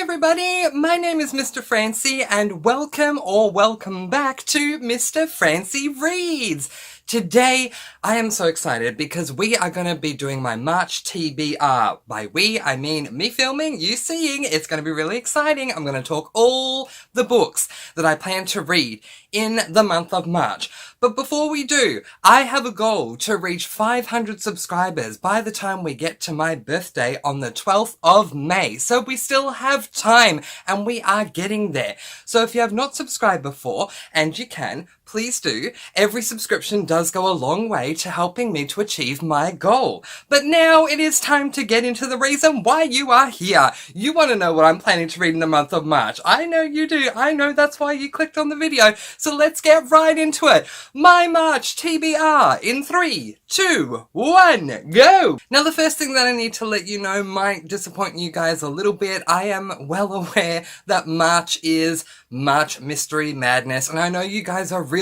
everybody, my name is Mr. Francy and welcome back to Mr. Francy Reads. Today, I am so excited because we are going to be doing my March TBR. By we, I mean me filming, you seeing. It's going to be really exciting. I'm going to talk all the books that I plan to read in the month of March. But before we do, I have a goal to reach 500 subscribers by the time we get to my birthday on the 12th of May. So we still have time and we are getting there. So if you have not subscribed before, and you can, please do. Every subscription does go a long way to helping me to achieve my goal. But now it is time to get into the reason why you are here. You want to know what I'm planning to read in the month of March. I know you do. I know that's why you clicked on the video. So let's get right into it. My March TBR in 3, 2, 1, go! Now the first thing that I need to let you know might disappoint you guys a little bit. I am well aware that March is March Mystery Madness, and I know you guys are really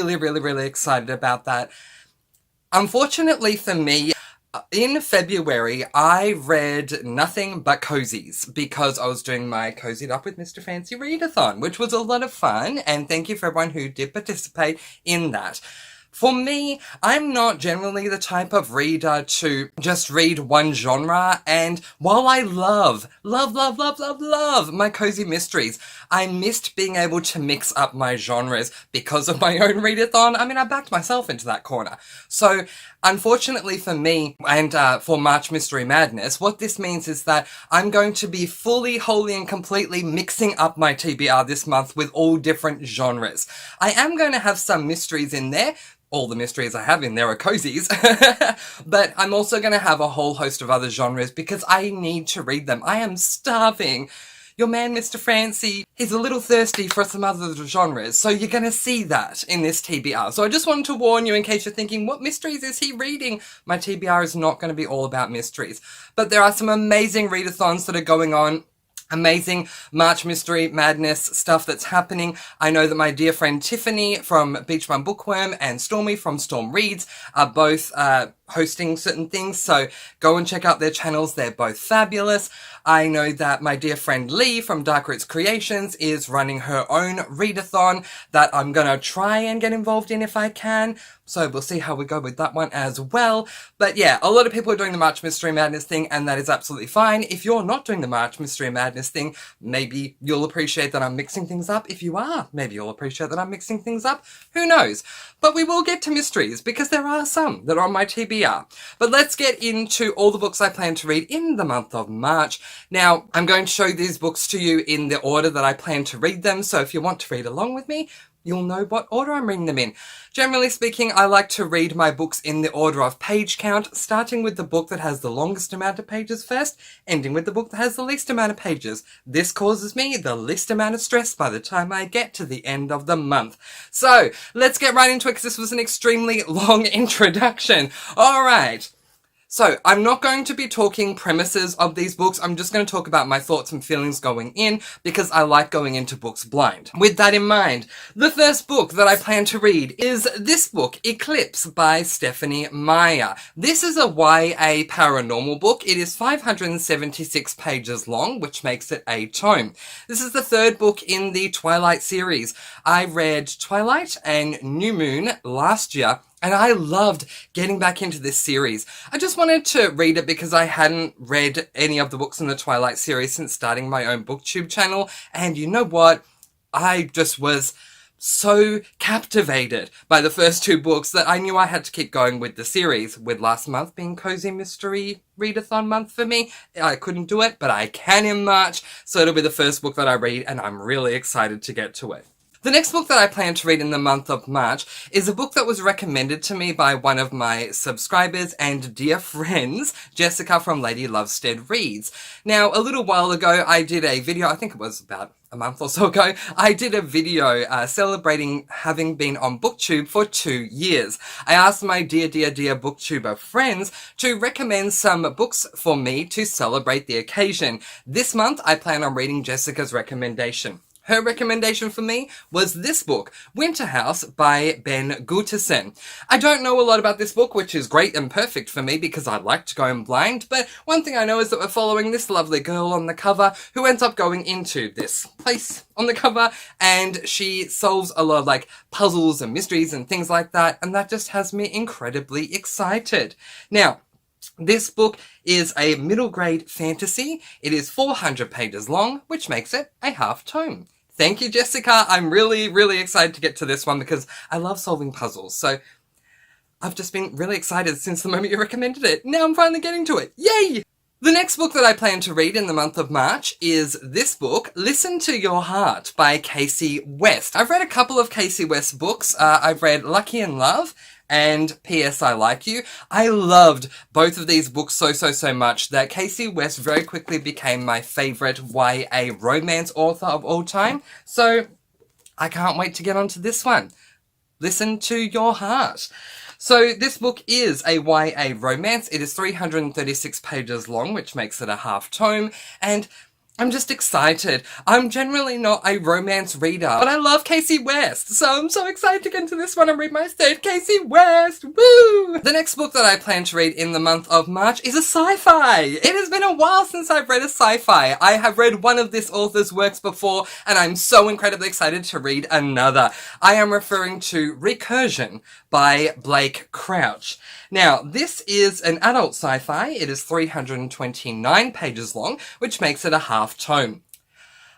excited about that. Unfortunately for me, in February, I read nothing but cozies because I was doing my Cozied Up with Mr. Francy Readathon, which was a lot of fun, and thank you for everyone who did participate in that. For me, I'm not generally the type of reader to just read one genre, and while I love my cozy mysteries, I missed being able to mix up my genres because of my own readathon. I mean, I backed myself into that corner. So, unfortunately for me, and for March Mystery Madness, what this means is that I'm going to be fully, wholly, and completely mixing up my TBR this month with all different genres. I am going to have some mysteries in there. All the mysteries I have in there are cozies, but I'm also going to have a whole host of other genres because I need to read them. I am starving. Your man, Mr. Francy, he's a little thirsty for some other genres, so you're going to see that in this TBR. So I just wanted to warn you in case you're thinking, what mysteries is he reading? My TBR is not going to be all about mysteries, but there are some amazing readathons that are going on. Amazing March Mystery Madness stuff that's happening. I know that my dear friend Tiffany from Beach Bum Bookworm and Stormy from Storm Reads are both hosting certain things, so go and check out their channels. They're both fabulous. I know that my dear friend Lee from Dark Roots Creations is running her own readathon that I'm gonna try and get involved in if I can. So we'll see how we go with that one as well. But yeah, a lot of people are doing the March Mystery Madness thing, and that is absolutely fine. If you're not doing the March Mystery Madness thing, maybe you'll appreciate that I'm mixing things up. If you are, maybe you'll appreciate that I'm mixing things up. Who knows? But we will get to mysteries, because there are some that are on my TBR. But let's get into all the books I plan to read in the month of March. Now, I'm going to show these books to you in the order that I plan to read them, so if you want to read along with me, you'll know what order I'm reading them in. Generally speaking, I like to read my books in the order of page count, starting with the book that has the longest amount of pages first, ending with the book that has the least amount of pages. This causes me the least amount of stress by the time I get to the end of the month. So, let's get right into it because this was an extremely long introduction. Alright. So, I'm not going to be talking premises of these books, I'm just going to talk about my thoughts and feelings going in, because I like going into books blind. With that in mind, the first book that I plan to read is this book, Eclipse by Stephanie Meyer. This is a YA paranormal book. It is 576 pages long, which makes it a tome. This is the third book in the Twilight series. I read Twilight and New Moon last year, and I loved getting back into this series. I just wanted to read it because I hadn't read any of the books in the Twilight series since starting my own booktube channel. And you know what? I just was so captivated by the first two books that I knew I had to keep going with the series, with last month being Cozy Mystery Readathon month for me. I couldn't do it, but I can in March, so it'll be the first book that I read, and I'm really excited to get to it. The next book that I plan to read in the month of March is a book that was recommended to me by one of my subscribers and dear friends, Jessica from Lady Lovestead Reads. Now, a little while ago, I did a video, I think it was about a month or so ago, I did a video celebrating having been on booktube for 2 years. I asked my dear booktuber friends to recommend some books for me to celebrate the occasion. This month, I plan on reading Jessica's recommendation. her recommendation for me was this book, Winter House by Ben Guterson. I don't know a lot about this book, which is great and perfect for me because I like to go in blind, but one thing I know is that we're following this lovely girl on the cover who ends up going into this place on the cover, and she solves a lot of like puzzles and mysteries and things like that, and that just has me incredibly excited. Now, this book is a middle grade fantasy. It is 400 pages long, which makes it a half tome. Thank you, Jessica. I'm really, really excited to get to this one because I love solving puzzles. So I've just been really excited since the moment you recommended it. Now I'm finally getting to it. Yay! The next book that I plan to read in the month of March is this book, Listen to Your Heart by Casey West. I've read a couple of Casey West books. I've read Lucky in Love and P.S. I Like You. I loved both of these books so much that Casey West very quickly became my favourite YA romance author of all time. So I can't wait to get onto this one. Listen to Your Heart. So this book is a YA romance. It is 336 pages long, which makes it a half tome, and I'm just excited. I'm generally not a romance reader, but I love Casey West, so I'm so excited to get into this one and read my third Casey West. Woo! The next book that I plan to read in the month of March is a sci-fi. It has been a while since I've read a sci-fi. I have read one of this author's works before, and I'm so incredibly excited to read another. I am referring to Recursion by Blake Crouch. Now, this is an adult sci-fi. It is 329 pages long, which makes it a half tome.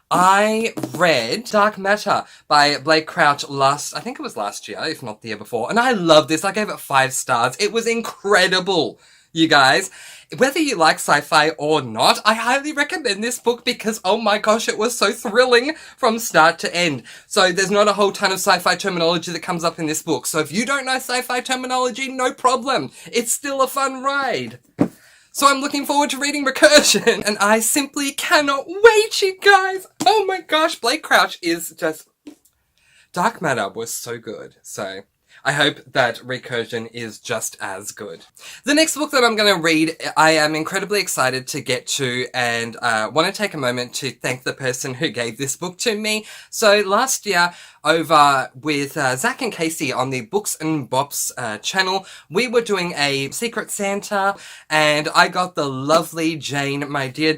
I read Dark Matter by Blake Crouch I think it was last year, if not the year before, and I love this. I gave it 5 stars. It was incredible, you guys. Whether you like sci-fi or not, I highly recommend this book because, oh my gosh, it was so thrilling from start to end. So there's not a whole ton of sci-fi terminology that comes up in this book. So if you don't know sci-fi terminology, no problem. It's still a fun ride. So I'm looking forward to reading Recursion, and I simply cannot wait, you guys. Oh my gosh, Blake Crouch is just... Dark Matter was so good, so I hope that Recursion is just as good. The next book that I'm going to read, I am incredibly excited to get to, and want to take a moment to thank the person who gave this book to me. So last year, over with Zach and Casey on the Books and Bops channel, we were doing a Secret Santa, and I got the lovely Jane, my dear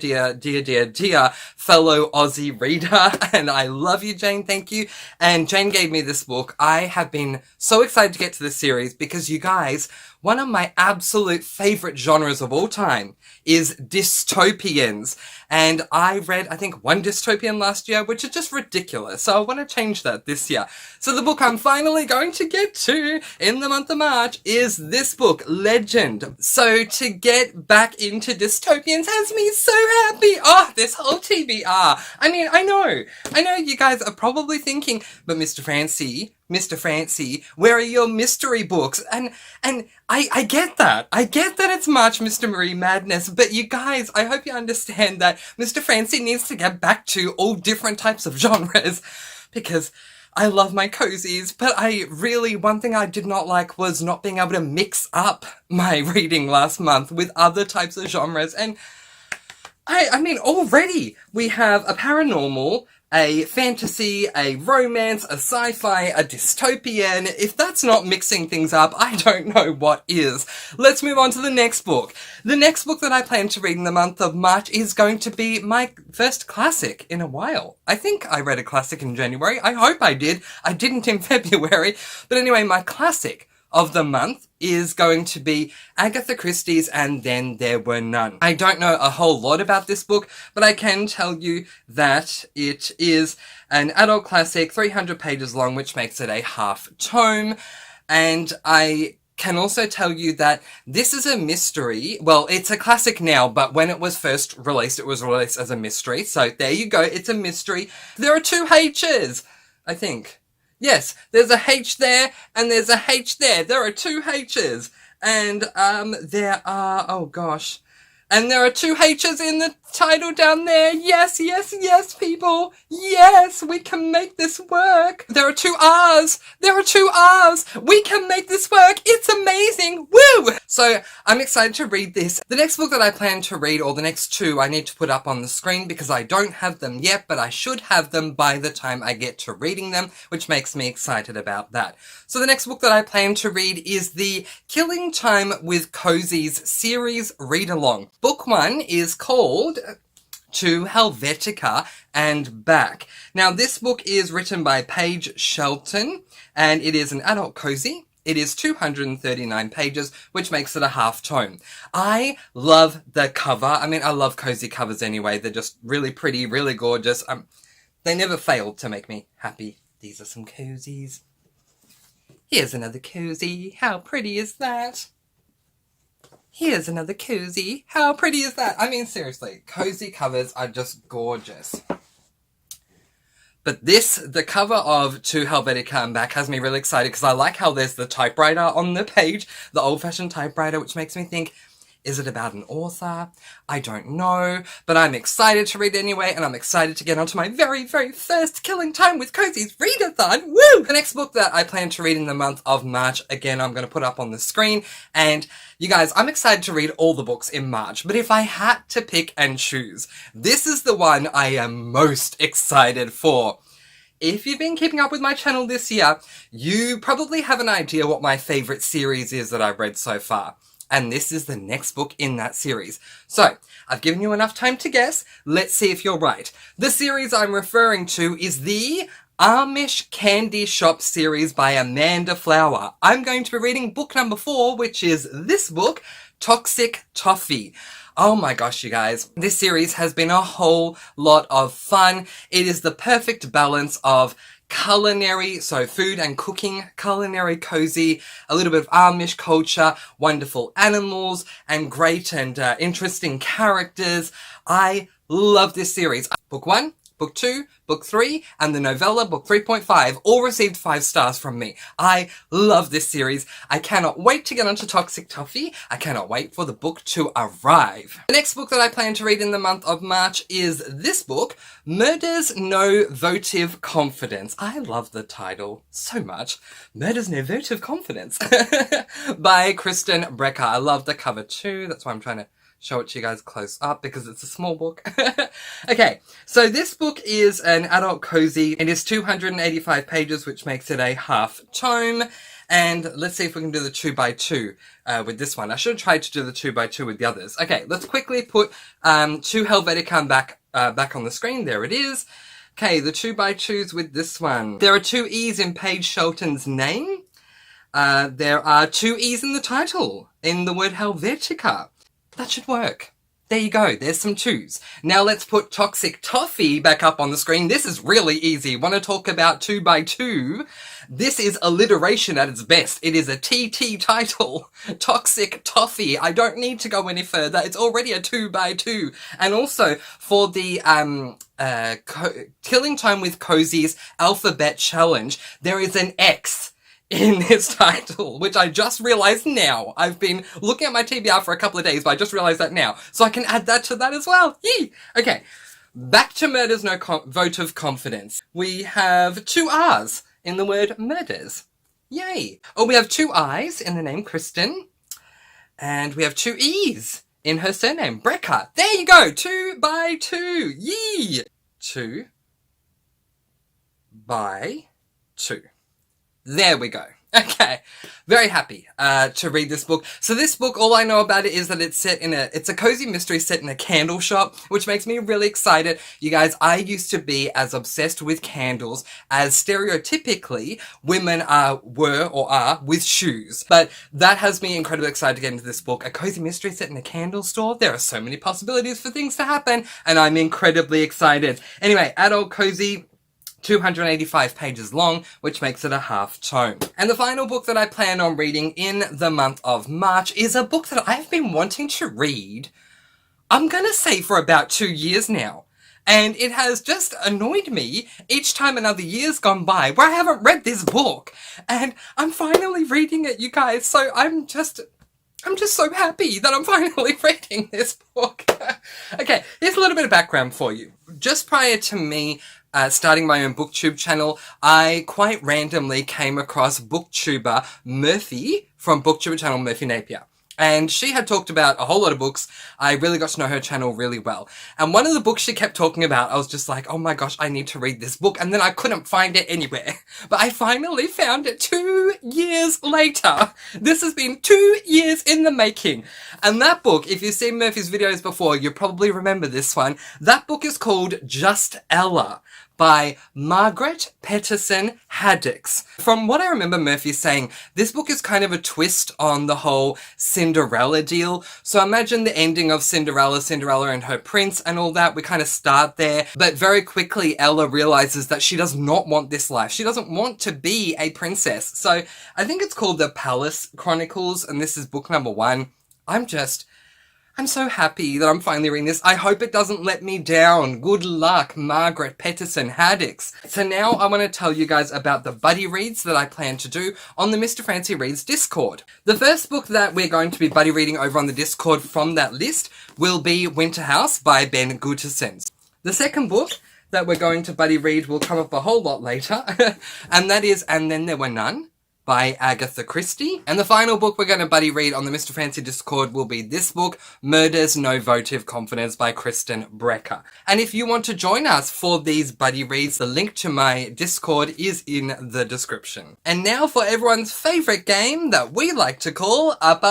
fellow Aussie reader, and I love you, Jane, thank you. And Jane gave me this book. I have been so excited to get to this series because, you guys, one of my absolute favourite genres of all time is dystopians. And I read, I think, one dystopian last year, which is just ridiculous. So I want to change that this year. So the book I'm finally going to get to in the month of March is this book, Legend. So to get back into dystopians has me so happy. Oh, this whole TBR. I mean, I know you guys are probably thinking, but Mr. Francy, where are your mystery books? And I get that. I get that it's March Mystery Madness, but you guys, I hope you understand that Mr. Francy needs to get back to all different types of genres, because I love my cozies, but one thing I did not like was not being able to mix up my reading last month with other types of genres, and I mean, already we have a paranormal, a fantasy, a romance, a sci-fi, a dystopian. If that's not mixing things up, I don't know what is. Let's move on to the next book. The next book that I plan to read in the month of March is going to be my first classic in a while. I think I read a classic in January. I hope I did. I didn't in February. But anyway, my classic of the month is going to be Agatha Christie's And Then There Were None. I don't know a whole lot about this book, but I can tell you that it is an adult classic, 300 pages long, which makes it a half tome. And I can also tell you that this is a mystery. Well, it's a classic now, but when it was first released, it was released as a mystery. So there you go, it's a mystery. There are 2 H's, I think. Yes, there's a H there, and there's a H there. There are 2 H's. And, there are, oh gosh. And there are 2 H's in the title down there. Yes, yes, yes, people. Yes, we can make this work. There are 2 R's. There are 2 R's. We can make this work. It's amazing. Woo! So I'm excited to read this. The next book that I plan to read, or the next 2, I need to put up on the screen because I don't have them yet, but I should have them by the time I get to reading them, which makes me excited about that. So the next book that I plan to read is the Killing Time with Cozy's series read-along. Book 1 is called To Helvetica and Back. Now this book is written by Paige Shelton and it is an adult cozy. It is 239 pages, which makes it a half tome. I love the cover. I mean, I love cozy covers anyway. They're just really pretty, really gorgeous. They never failed to make me happy. These are some cozies. Here's another cozy. How pretty is that? Here's another cozy. How pretty is that? I mean, seriously, cozy covers are just gorgeous. But the cover of To Helvetica and Back has me really excited because I like how there's the typewriter on the page, the old-fashioned typewriter, which makes me think, is it about an author? I don't know, but I'm excited to read anyway, and I'm excited to get onto my very, very first Killing Time with Cozy's readathon. Woo! The next book that I plan to read in the month of March, again, I'm going to put up on the screen, and you guys, I'm excited to read all the books in March, but if I had to pick and choose, this is the one I am most excited for. If you've been keeping up with my channel this year, you probably have an idea what my favourite series is that I've read so far. And this is the next book in that series. So, I've given you enough time to guess. Let's see if you're right. The series I'm referring to is the Amish Candy Shop series by Amanda Flower. I'm going to be reading book number 4, which is this book, Toxic Toffee. Oh my gosh, you guys. This series has been a whole lot of fun. It is the perfect balance of culinary, so food and cooking, culinary cozy, a little bit of Amish culture, wonderful animals, and great and interesting characters. I love this series. Book 1, Book 2, Book 3, and the novella, Book 3.5, all received 5 stars from me. I love this series. I cannot wait to get onto Toxic Toffee. I cannot wait for the book to arrive. The next book that I plan to read in the month of March is this book, Murder's No Votive Confidence. I love the title so much. Murder's No Votive Confidence by Kristen Brecker. I love the cover too. That's why I'm trying to show it to you guys close up because it's a small book. Okay, so this book is an adult cozy. It is 285 pages, which makes it a half tome. And let's see if we can do the 2x2 with this one. I should have tried to do the 2x2 with the others. Okay, let's quickly put To Helvetica back on the screen. There it is. Okay, the 2x2s with this one. There are 2 E's in Paige Shelton's name. There are 2 E's in the title, in the word Helvetica. That should work. There you go. There's some 2s. Now let's put Toxic Toffee back up on the screen. This is really easy. Want to talk about 2x2? This is alliteration at its best. It is a TT title. Toxic Toffee. I don't need to go any further. It's already a 2x2. And also for the Killing Time with Cozy's Alphabet Challenge, there is an X in this title, which I just realized now. I've been looking at my TBR for a couple of days, but I just realized that now. So I can add that to that as well. Yee! Okay, back to Murder's No Votive Confidence. We have 2 R's in the word murders. Yay! Oh, we have 2 I's in the name Kristen. And we have 2 E's in her surname, Brecker. There you go! 2x2. Yee! 2x2. There we go. Okay. Very happy to read this book. So this book, all I know about it is that it's set in it's a cozy mystery set in a candle shop, which makes me really excited. You guys, I used to be as obsessed with candles as stereotypically women were or are with shoes. But that has me incredibly excited to get into this book. A cozy mystery set in a candle store. There are so many possibilities for things to happen, and I'm incredibly excited. Anyway, adult cozy, 285 pages long, which makes it a half tome. And the final book that I plan on reading in the month of March is a book that I've been wanting to read, I'm gonna say for about 2 years now. And it has just annoyed me each time another year's gone by where I haven't read this book. And I'm finally reading it, you guys, so I'm just I'm just so happy that I'm finally reading this book. Okay, here's a little bit of background for you. Just prior to me starting my own booktube channel, I quite randomly came across booktuber Murphy from booktuber channel Murphy Napier. And she had talked about a whole lot of books. I really got to know her channel really well. And one of the books she kept talking about, I was just like, oh my gosh, I need to read this book. And then I couldn't find it anywhere. But I finally found it 2 years later. This has been 2 years in the making. And that book, if you've seen Murphy's videos before, you probably remember this one. That book is called Just Ella by Margaret Peterson Haddix. From what I remember Murphy saying, this book is kind of a twist on the whole Cinderella deal. So imagine the ending of Cinderella and her prince and all that. We kind of start there, but very quickly Ella realizes that she does not want this life. She doesn't want to be a princess. So I think it's called The Palace Chronicles, and this is book number 1. I'm so happy that I'm finally reading this. I hope it doesn't let me down. Good luck, Margaret Peterson Haddix. So now I want to tell you guys about the buddy reads that I plan to do on the Mr. Francy Reads Discord. The first book that we're going to be buddy reading over on the Discord from that list will be Winter House by Ben Gutterson. The second book that we're going to buddy read will come up a whole lot later, and that is And Then There Were None by Agatha Christie. And the final book we're going to buddy read on the Mr. Francy Discord will be this book, Murder's No Votive Confidence by Kristen Brecker. And if you want to join us for these buddy reads, the link to my Discord is in the description. And now for everyone's favourite game that we like to call Up.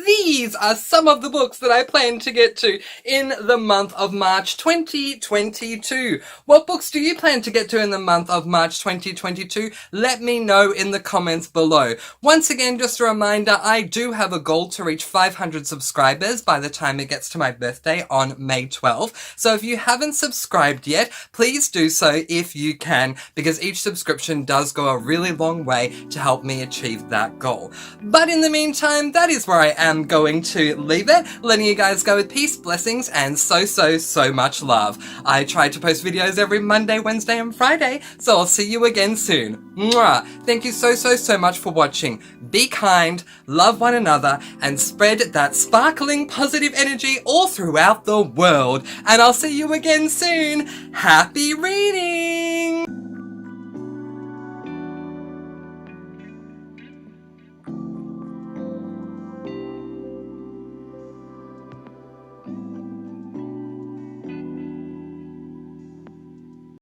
These are some of the books that I plan to get to in the month of March 2022. What books do you plan to get to in the month of March 2022? Let me know in the comments below. Once again, just a reminder, I do have a goal to reach 500 subscribers by the time it gets to my birthday on May 12th. So if you haven't subscribed yet, please do so if you can, because each subscription does go a really long way to help me achieve that goal. But in the meantime, that is where I am going to leave it, letting you guys go with peace, blessings, and so much love. I try to post videos every Monday, Wednesday, and Friday, so I'll see you again soon. Mwah! Thank you so much for watching. Be kind, love one another, and spread that sparkling positive energy all throughout the world. And I'll see you again soon. Happy reading!